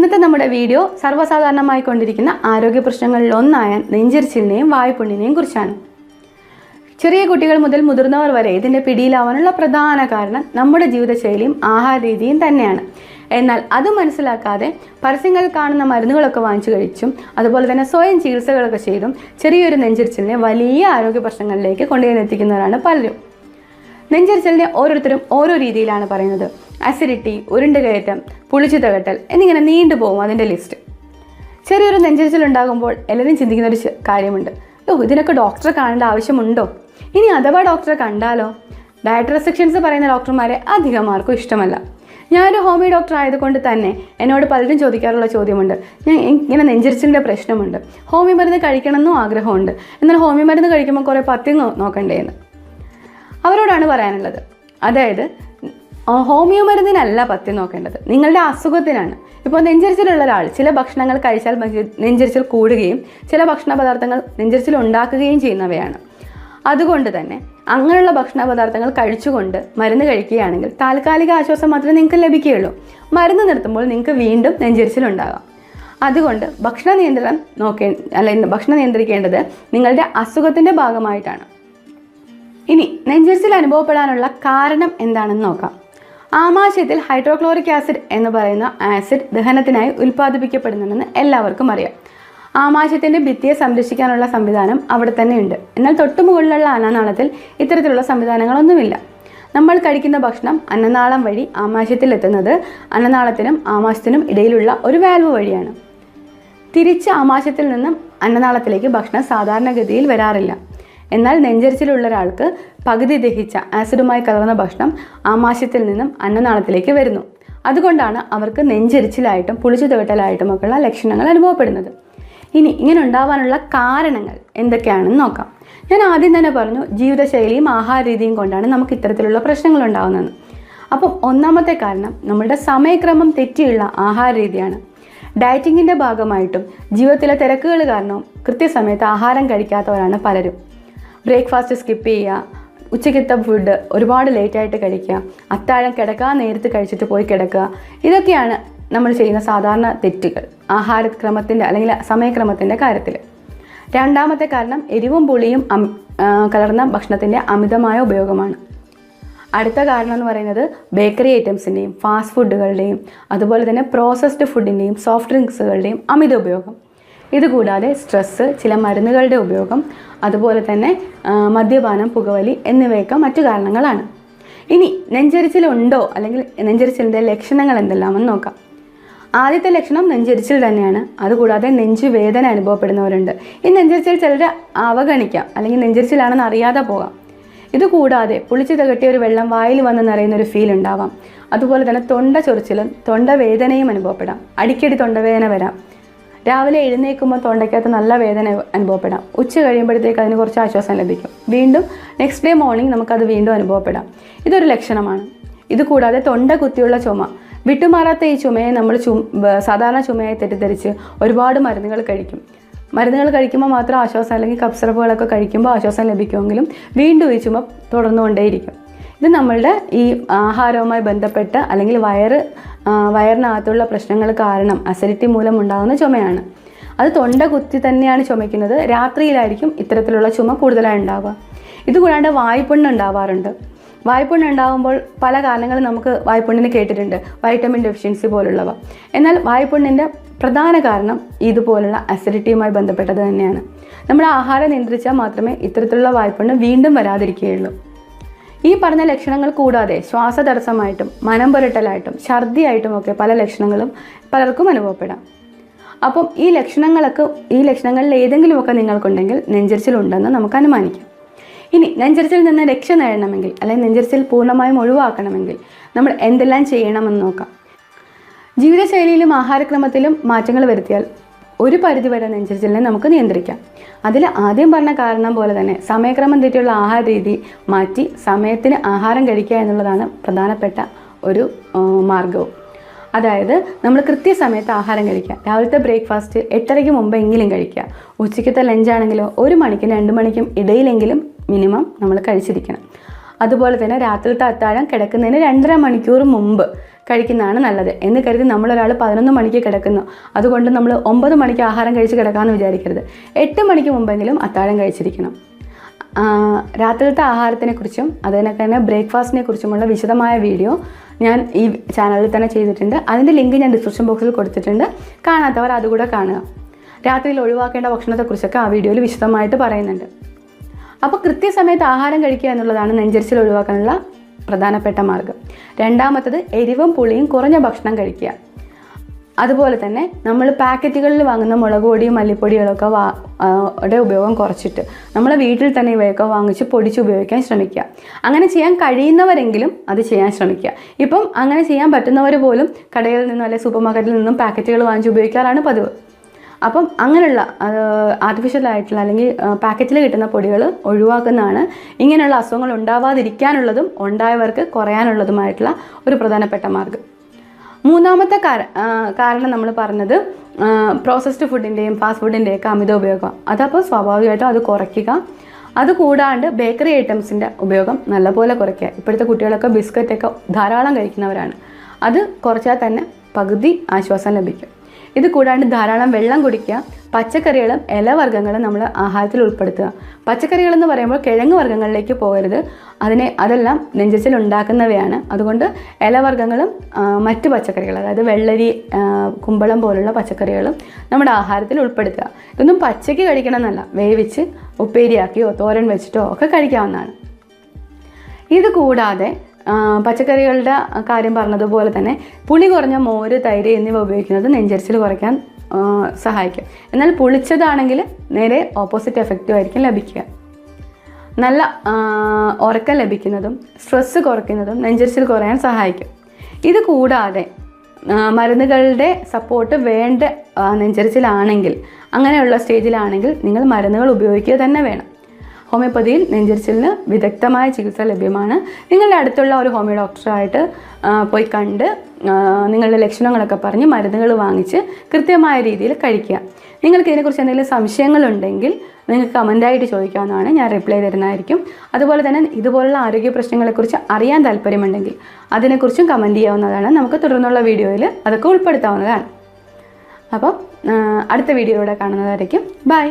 ഇന്നത്തെ നമ്മുടെ വീഡിയോ സർവ്വസാധാരണമായി കൊണ്ടിരിക്കുന്ന ആരോഗ്യ പ്രശ്നങ്ങളിലൊന്നായ നെഞ്ചിരിച്ചിലിനെയും വായ്പുണ്ണിനെയും കുറിച്ചാണ്. ചെറിയ കുട്ടികൾ മുതൽ മുതിർന്നവർ വരെ ഇതിൻ്റെ പിടിയിലാവാനുള്ള പ്രധാന കാരണം നമ്മുടെ ജീവിതശൈലിയും ആഹാര രീതിയും തന്നെയാണ്. എന്നാൽ അത് മനസ്സിലാക്കാതെ പരസ്യങ്ങളിൽ കാണുന്ന മരുന്നുകളൊക്കെ വാങ്ങിച്ചു കഴിച്ചും അതുപോലെ തന്നെ സ്വയം ചികിത്സകളൊക്കെ ചെയ്തും ചെറിയൊരു നെഞ്ചിരിച്ചിലിനെ വലിയ ആരോഗ്യ പ്രശ്നങ്ങളിലേക്ക് കൊണ്ടുവന്നെത്തിക്കുന്നവരാണ് പലരും. നെഞ്ചരിച്ചലിനെ ഓരോരുത്തരും ഓരോ രീതിയിലാണ് പറയുന്നത്. അസിഡിറ്റി, ഉരുണ്ടുകയറ്റം, പുളിച്ചു തകട്ടൽ എന്നിങ്ങനെ നീണ്ടുപോകും അതിൻ്റെ ലിസ്റ്റ്. ചെറിയൊരു നെഞ്ചരിച്ചൽ ഉണ്ടാകുമ്പോൾ എല്ലാവരും ചിന്തിക്കുന്നൊരു കാര്യമുണ്ട്, ഇതിനൊക്കെ ഡോക്ടറെ കാണേണ്ട ആവശ്യമുണ്ടോ? ഇനി അഥവാ ഡോക്ടറെ കണ്ടാലോ? ഡയറ്റ് റെസ്ട്രിക്ഷൻസ് പറയുന്ന ഡോക്ടർമാരെ അധികം ആർക്കും ഇഷ്ടമല്ല. ഞാനൊരു ഹോമിയോ ഡോക്ടർ ആയതുകൊണ്ട് തന്നെ എന്നോട് പലരും ചോദിക്കാറുള്ള ചോദ്യമുണ്ട്, ഞാൻ ഇങ്ങനെ നെഞ്ചരിച്ചിലിൻ്റെ പ്രശ്നമുണ്ട്, ഹോമിയോ മരുന്ന് കഴിക്കണമെന്നും ആഗ്രഹമുണ്ട്, എന്നാൽ ഹോമിയോ മരുന്ന് കഴിക്കുമ്പോൾ കുറേ പഥ്യം നോക്കണ്ടേന്ന്. അവരോടാണ് പറയാനുള്ളത്, അതായത് ഹോമിയോ മരുന്നിനല്ല പഥ്യം നോക്കേണ്ടത്, നിങ്ങളുടെ അസുഖത്തിനാണ്. ഇപ്പോൾ നെഞ്ചരിച്ചിലുള്ള ഒരാൾ ചില ഭക്ഷണങ്ങൾ കഴിച്ചാൽ നെഞ്ചരിച്ചിൽ കൂടുകയും ചില ഭക്ഷണ പദാർത്ഥങ്ങൾ നെഞ്ചരിച്ചിൽ ഉണ്ടാക്കുകയും ചെയ്യുന്നവയാണ്. അതുകൊണ്ട് തന്നെ അങ്ങനെയുള്ള ഭക്ഷണ പദാർത്ഥങ്ങൾ കഴിച്ചുകൊണ്ട് മരുന്ന് കഴിക്കുകയാണെങ്കിൽ താൽക്കാലിക ആശ്വാസം മാത്രമേ നിങ്ങൾക്ക് ലഭിക്കുകയുള്ളൂ. മരുന്ന് നിർത്തുമ്പോൾ നിങ്ങൾക്ക് വീണ്ടും നെഞ്ചരിച്ചിലുണ്ടാകാം. അതുകൊണ്ട് ഭക്ഷണം നിയന്ത്രിക്കേണ്ടത് നിങ്ങളുടെ അസുഖത്തിൻ്റെ ഭാഗമായിട്ടാണ്. ഇനി നെഞ്ചരിച്ചിൽ അനുഭവപ്പെടാനുള്ള കാരണം എന്താണെന്ന് നോക്കാം. ആമാശയത്തിൽ ഹൈഡ്രോക്ലോറിക് ആസിഡ് എന്ന് പറയുന്ന ആസിഡ് ദഹനത്തിനായി ഉൽപ്പാദിപ്പിക്കപ്പെടുന്നുണ്ടെന്ന് എല്ലാവർക്കും അറിയാം. ആമാശയത്തിൻ്റെ ഭിത്തിയെ സംരക്ഷിക്കാനുള്ള സംവിധാനം അവിടെ തന്നെയുണ്ട്. എന്നാൽ തൊട്ടുമുകളിലുള്ള അന്നനാളത്തിൽ ഇത്തരത്തിലുള്ള സംവിധാനങ്ങളൊന്നുമില്ല. നമ്മൾ കഴിക്കുന്ന ഭക്ഷണം അന്നനാളം വഴി ആമാശയത്തിൽ എത്തുന്നത് അന്നനാളത്തിനും ആമാശയത്തിനും ഇടയിലുള്ള ഒരു വാൽവ് വഴിയാണ്. തിരിച്ച് ആമാശയത്തിൽ നിന്നും അന്നനാളത്തിലേക്ക് ഭക്ഷണം സാധാരണഗതിയിൽ വരാറില്ല. എന്നാൽ നെഞ്ചരിച്ചിലുള്ള ഒരാൾക്ക് പകുതി ദഹിച്ച ആസിഡുമായി കലർന്ന ഭക്ഷണം ആമാശയത്തിൽ നിന്നും അന്നനാളത്തിലേക്ക് വരുന്നു. അതുകൊണ്ടാണ് അവർക്ക് നെഞ്ചരിച്ചിലായിട്ടും പുളിച്ചു തകട്ടലായിട്ടുമൊക്കെയുള്ള ലക്ഷണങ്ങൾ അനുഭവപ്പെടുന്നത്. ഇനി ഇങ്ങനെ ഉണ്ടാവാനുള്ള കാരണങ്ങൾ എന്തൊക്കെയാണെന്ന് നോക്കാം. ഞാൻ ആദ്യം തന്നെ പറഞ്ഞു, ജീവിതശൈലിയും ആഹാര രീതിയും കൊണ്ടാണ് നമുക്ക് ഇത്തരത്തിലുള്ള പ്രശ്നങ്ങൾ ഉണ്ടാകുന്നത്. അപ്പം ഒന്നാമത്തെ കാരണം നമ്മുടെ സമയക്രമം തെറ്റിയുള്ള ആഹാര രീതിയാണ്. ഡയറ്റിങ്ങിൻ്റെ ഭാഗമായിട്ടും ജീവിതത്തിലെ തിരക്കുകൾ കാരണവും കൃത്യസമയത്ത് ആഹാരം കഴിക്കാത്തവരാണ് പലരും. ബ്രേക്ക്ഫാസ്റ്റ് സ്കിപ്പ് ചെയ്യുക, ഉച്ചയ്ക്കത്തെ ഫുഡ് ഒരുപാട് ലേറ്റായിട്ട് കഴിക്കുക, അത്താഴം കിടക്കാൻ നേരത്ത് കഴിച്ചിട്ട് പോയി കിടക്കുക, ഇതൊക്കെയാണ് നമ്മൾ ചെയ്യുന്ന സാധാരണ തെറ്റുകൾ ആഹാരക്രമത്തിൻ്റെ അല്ലെങ്കിൽ സമയക്രമത്തിൻ്റെ കാര്യത്തിൽ. രണ്ടാമത്തെ കാരണം എരിവും പുളിയും കലർന്ന ഭക്ഷണത്തിൻ്റെ അമിതമായ ഉപയോഗമാണ്. അടുത്ത കാരണം എന്ന് പറയുന്നത് ബേക്കറി ഐറ്റംസിൻ്റെയും ഫാസ്റ്റ് ഫുഡുകളുടെയും അതുപോലെ തന്നെ പ്രോസസ്ഡ് ഫുഡിൻ്റെയും സോഫ്റ്റ് ഡ്രിങ്ക്സുകളുടെയും അമിത ഉപയോഗം. ഇതുകൂടാതെ സ്ട്രെസ്സ്, ചില മരുന്നുകളുടെ ഉപയോഗം, അതുപോലെ തന്നെ മദ്യപാനം, പുകവലി എന്നിവയൊക്കെ മറ്റു കാരണങ്ങളാണ്. ഇനി നെഞ്ചരിച്ചിലുണ്ടോ അല്ലെങ്കിൽ നെഞ്ചരിച്ചിലിൻ്റെ ലക്ഷണങ്ങൾ എന്തെല്ലാമെന്ന് നോക്കാം. ആദ്യത്തെ ലക്ഷണം നെഞ്ചരിച്ചിൽ തന്നെയാണ്. അതുകൂടാതെ നെഞ്ചുവേദന അനുഭവപ്പെടുന്നവരുണ്ട്. ഈ നെഞ്ചരിച്ചിൽ ചിലർ അവഗണിക്കാം അല്ലെങ്കിൽ നെഞ്ചരിച്ചിലാണെന്ന് അറിയാതെ പോകാം. ഇതുകൂടാതെ പുളിച്ചു തകട്ടിയ ഒരു വെള്ളം വായിൽ വന്ന് നിറയുന്നൊരു ഫീൽ ഉണ്ടാവാം. അതുപോലെ തന്നെ തൊണ്ട ചൊറിച്ചിലും തൊണ്ടവേദനയും അനുഭവപ്പെടാം. അടിക്കടി തൊണ്ടവേദന വരാം. രാവിലെ എഴുന്നേൽക്കുമ്പോൾ തൊണ്ടയ്ക്കകത്ത് നല്ല വേദന അനുഭവപ്പെടാം. ഉച്ച കഴിയുമ്പോഴത്തേക്ക് അതിന് കുറച്ച് ആശ്വാസം ലഭിക്കും. വീണ്ടും നെക്സ്റ്റ് ഡേ മോർണിംഗ് നമുക്കത് വീണ്ടും അനുഭവപ്പെടാം. ഇതൊരു ലക്ഷണമാണ്. ഇതുകൂടാതെ തൊണ്ട കുത്തിയുള്ള ചുമ, വിട്ടുമാറാത്ത ഈ ചുമയെ നമ്മൾ സാധാരണ ചുമയായി തെറ്റിദ്ധരിച്ച് ഒരുപാട് മരുന്നുകൾ കഴിക്കും. മരുന്നുകൾ കഴിക്കുമ്പോൾ മാത്രം ആശ്വാസം അല്ലെങ്കിൽ കഫ് സിറപ്പുകളൊക്കെ കഴിക്കുമ്പോൾ ആശ്വാസം ലഭിക്കുമെങ്കിലും വീണ്ടും ഈ ചുമ തുടർന്നുകൊണ്ടേയിരിക്കും. ഇത് നമ്മളുടെ ഈ ആഹാരവുമായി ബന്ധപ്പെട്ട് അല്ലെങ്കിൽ വയറിനകത്തുള്ള പ്രശ്നങ്ങൾ കാരണം അസിഡിറ്റി മൂലം ഉണ്ടാകുന്ന ചുമയാണ്. അത് തൊണ്ട കുത്തി തന്നെയാണ് ചുമയ്ക്കുന്നത്. രാത്രിയിലായിരിക്കും ഇത്തരത്തിലുള്ള ചുമ കൂടുതലായി ഉണ്ടാവുക. ഇതുകൂടാണ്ട് വായ്പുണ്ണ് ഉണ്ടാവാറുണ്ട്. വായ്പുണ്ണ് ഉണ്ടാകുമ്പോൾ പല കാരണങ്ങളും നമുക്ക് വായ്പുണ്ണിന് കേട്ടിട്ടുണ്ട്, വൈറ്റമിൻ ഡെഫിഷ്യൻസി പോലുള്ളവ. എന്നാൽ വായ്പുണ്ണിൻ്റെ പ്രധാന കാരണം ഇതുപോലുള്ള അസിഡിറ്റിയുമായി ബന്ധപ്പെട്ടത് തന്നെയാണ്. നമ്മുടെ ആഹാരം നിയന്ത്രിച്ചാൽ മാത്രമേ ഇത്തരത്തിലുള്ള വായ്പുണ്ണ് വീണ്ടും വരാതിരിക്കുകയുള്ളൂ. ഈ പറഞ്ഞ ലക്ഷണങ്ങൾ കൂടാതെ ശ്വാസതടസ്സമായിട്ടും മനം പുരട്ടലായിട്ടും ഛർദിയായിട്ടുമൊക്കെ പല ലക്ഷണങ്ങളും പലർക്കും അനുഭവപ്പെടാം. അപ്പം ഈ ലക്ഷണങ്ങളിൽ ഏതെങ്കിലുമൊക്കെ നിങ്ങൾക്കുണ്ടെങ്കിൽ നെഞ്ചരിച്ചിലുണ്ടെന്ന് നമുക്ക് അനുമാനിക്കാം. ഇനി നെഞ്ചരിച്ചിൽ നിന്ന് രക്ഷ നേടണമെങ്കിൽ അല്ലെങ്കിൽ നെഞ്ചരിച്ചിൽ പൂർണ്ണമായും ഒഴിവാക്കണമെങ്കിൽ നമ്മൾ എന്തെല്ലാം ചെയ്യണമെന്ന് നോക്കാം. ജീവിതശൈലിയിലും ആഹാരക്രമത്തിലും മാറ്റങ്ങൾ വരുത്തിയാൽ ഒരു പരിധിവരെ നെഞ്ചരിച്ചിലിനെ നമുക്ക് നിയന്ത്രിക്കാം. അതിൽ ആദ്യം പറഞ്ഞ കാരണം പോലെ തന്നെ സമയക്രമം തെറ്റിയുള്ള ആഹാര രീതി മാറ്റി സമയത്തിന് ആഹാരം കഴിക്കുക എന്നുള്ളതാണ് പ്രധാനപ്പെട്ട ഒരു മാർഗവും. അതായത് നമ്മൾ കൃത്യസമയത്ത് ആഹാരം കഴിക്കുക. രാവിലത്തെ ബ്രേക്ക്ഫാസ്റ്റ് 8:30 മുമ്പെങ്കിലും കഴിക്കുക. ഉച്ചയ്ക്കത്തെ ലഞ്ചാണെങ്കിലോ 1 മണിക്കും 2 മണിക്കും ഇടയിലെങ്കിലും മിനിമം നമ്മൾ കഴിച്ചിരിക്കണം. അതുപോലെ തന്നെ രാത്രിയിലത്തെ അത്താഴം കിടക്കുന്നതിന് 2.5 മണിക്കൂർ മുമ്പ് കഴിക്കുന്നതാണ് നല്ലത്. എന്ന് കരുതി നമ്മളൊരാൾ 11 മണിക്ക് കിടക്കുന്നു, അതുകൊണ്ട് നമ്മൾ 9 മണിക്ക് ആഹാരം കഴിച്ച് കിടക്കാമെന്ന് വിചാരിക്കരുത്. 8 മണിക്ക് മുമ്പെങ്കിലും അത്താഴം കഴിച്ചിരിക്കണം. രാത്രിയിലത്തെ ആഹാരത്തിനെക്കുറിച്ചും അതുപോലെ തന്നെ ബ്രേക്ക്ഫാസ്റ്റിനെ കുറിച്ചുമുള്ള വിശദമായ വീഡിയോ ഞാൻ ഈ ചാനലിൽ തന്നെ ചെയ്തിട്ടുണ്ട്. അതിൻ്റെ ലിങ്ക് ഞാൻ ഡിസ്ക്രിപ്ഷൻ ബോക്സിൽ കൊടുത്തിട്ടുണ്ട്. കാണാത്തവർ അതുകൂടെ കാണുക. രാത്രിയിൽ ഒഴിവാക്കേണ്ട ഭക്ഷണത്തെക്കുറിച്ചൊക്കെ ആ വീഡിയോയിൽ വിശദമായിട്ട് പറയുന്നുണ്ട്. അപ്പോൾ കൃത്യസമയത്ത് ആഹാരം കഴിക്കുക എന്നുള്ളതാണ് നെഞ്ചരിച്ചിൽ ഒഴിവാക്കാനുള്ള പ്രധാനപ്പെട്ട മാർഗ്ഗം. രണ്ടാമത്തത് എരിവും പുളിയും കുറഞ്ഞ ഭക്ഷണം കഴിക്കുക. അതുപോലെ തന്നെ നമ്മൾ പാക്കറ്റുകളിൽ വാങ്ങുന്ന മുളക് പൊടിയും മല്ലിപ്പൊടികളൊക്കെ ഉപയോഗം കുറച്ചിട്ട് നമ്മൾ വീട്ടിൽ തന്നെ ഇവയൊക്കെ വാങ്ങിച്ച് പൊടിച്ച് ഉപയോഗിക്കാൻ ശ്രമിക്കുക. അങ്ങനെ ചെയ്യാൻ കഴിയുന്നവരെങ്കിലും അത് ചെയ്യാൻ ശ്രമിക്കുക. ഇപ്പം അങ്ങനെ ചെയ്യാൻ പറ്റുന്നവർ പോലും കടയിൽ നിന്നും അല്ലെങ്കിൽ സൂപ്പർ മാർക്കറ്റിൽ നിന്നും പാക്കറ്റുകൾ വാങ്ങിച്ച് ഉപയോഗിക്കാറാണ് പതിവ്. അപ്പം അങ്ങനെയുള്ള ആർട്ടിഫിഷ്യലായിട്ടുള്ള അല്ലെങ്കിൽ പാക്കറ്റിൽ കിട്ടുന്ന പൊടികൾ ഒഴിവാക്കുന്നതാണ് ഇങ്ങനെയുള്ള അസുഖങ്ങൾ ഉണ്ടാവാതിരിക്കാനുള്ളതും ഉണ്ടായവർക്ക് കുറയാനുള്ളതുമായിട്ടുള്ള ഒരു പ്രധാനപ്പെട്ട മാർഗ്ഗം. മൂന്നാമത്തെ കാരണം നമ്മൾ പറഞ്ഞത് പ്രോസസ്ഡ് ഫുഡിൻ്റെയും ഫാസ്റ്റ് ഫുഡിൻ്റെയൊക്കെ അമിത ഉപയോഗം. അതപ്പോൾ സ്വാഭാവികമായിട്ടും അത് കുറയ്ക്കുക. അതുകൂടാണ്ട് ബേക്കറി ഐറ്റംസിൻ്റെ ഉപയോഗം നല്ലപോലെ കുറയ്ക്കുക. ഇപ്പോഴത്തെ കുട്ടികളൊക്കെ ബിസ്ക്കറ്റൊക്കെ ധാരാളം കഴിക്കുന്നവരാണ്. അത് കുറച്ചാൽ തന്നെ പകുതി ആശ്വാസം ലഭിക്കും. ഇത് കൂടാണ്ട് ധാരാളം വെള്ളം കുടിക്കുക. പച്ചക്കറികളും ഇലവർഗ്ഗങ്ങളും നമ്മൾ ആഹാരത്തിൽ ഉൾപ്പെടുത്തുക. പച്ചക്കറികളെന്ന് പറയുമ്പോൾ കിഴങ്ങ് വർഗ്ഗങ്ങളിലേക്ക് പോകരുത്. അതെല്ലാം നെഞ്ചരിച്ചിൽ ഉണ്ടാക്കുന്നവയാണ്. അതുകൊണ്ട് ഇലവർഗ്ഗങ്ങളും മറ്റ് പച്ചക്കറികൾ, അതായത് വെള്ളരി, കുമ്പളം പോലുള്ള പച്ചക്കറികളും നമ്മുടെ ആഹാരത്തിൽ ഉൾപ്പെടുത്തുക. ഇതൊന്നും പച്ചയ്ക്ക് കഴിക്കണമെന്നല്ല, വേവിച്ച് ഉപ്പേരിയാക്കിയോ തോരൻ വെച്ചിട്ടോ ഒക്കെ കഴിക്കാവുന്നതാണ്. ഇത് കൂടാതെ പച്ചക്കറികളുടെ കാര്യം പറഞ്ഞതുപോലെ തന്നെ പുളി കുറഞ്ഞ മോര്, തൈര് എന്നിവ ഉപയോഗിക്കുന്നത് നെഞ്ചരിച്ചിൽ കുറയ്ക്കാൻ സഹായിക്കും. എന്നാൽ പുളിച്ചതാണെങ്കിൽ നേരെ ഓപ്പോസിറ്റ് എഫക്റ്റും ആയിരിക്കും ലഭിക്കുക. നല്ല ഉറക്കം ലഭിക്കുന്നതും സ്ട്രെസ്സ് കുറയ്ക്കുന്നതും നെഞ്ചരിച്ചിൽ കുറയാൻ സഹായിക്കും. ഇത് കൂടാതെ മരുന്നുകളുടെ സപ്പോർട്ട് വേണ്ട നെഞ്ചരിച്ചിലാണെങ്കിൽ, അങ്ങനെയുള്ള സ്റ്റേജിലാണെങ്കിൽ നിങ്ങൾ മരുന്നുകൾ ഉപയോഗിക്കുക തന്നെ വേണം. ഹോമിയോപ്പതിയിൽ നെഞ്ചരിച്ചിലിന് വിദഗ്ധമായ ചികിത്സ ലഭ്യമാണ്. നിങ്ങളുടെ അടുത്തുള്ള ഒരു ഹോമിയോ ഡോക്ടറായിട്ട് പോയി കണ്ട് നിങ്ങളുടെ ലക്ഷണങ്ങളൊക്കെ പറഞ്ഞ് മരുന്നുകൾ വാങ്ങിച്ച് കൃത്യമായ രീതിയിൽ കഴിക്കുക. നിങ്ങൾക്ക് ഇതിനെക്കുറിച്ച് എന്തെങ്കിലും സംശയങ്ങളുണ്ടെങ്കിൽ നിങ്ങൾക്ക് കമൻറ്റായിട്ട് ചോദിക്കാവുന്നതാണ്. ഞാൻ റിപ്ലൈ തരുന്നതായിരിക്കും. അതുപോലെ തന്നെ ഇതുപോലുള്ള ആരോഗ്യ പ്രശ്നങ്ങളെക്കുറിച്ച് അറിയാൻ താല്പര്യമുണ്ടെങ്കിൽ അതിനെക്കുറിച്ചും കമൻറ്റ് ചെയ്യാവുന്നതാണ്. നമുക്ക് തുടർന്നുള്ള വീഡിയോയിൽ അതൊക്കെ ഉൾപ്പെടുത്താവുന്നതാണ്. അപ്പം അടുത്ത വീഡിയോയിലൂടെ കാണുന്നതായിരിക്കും. ബൈ.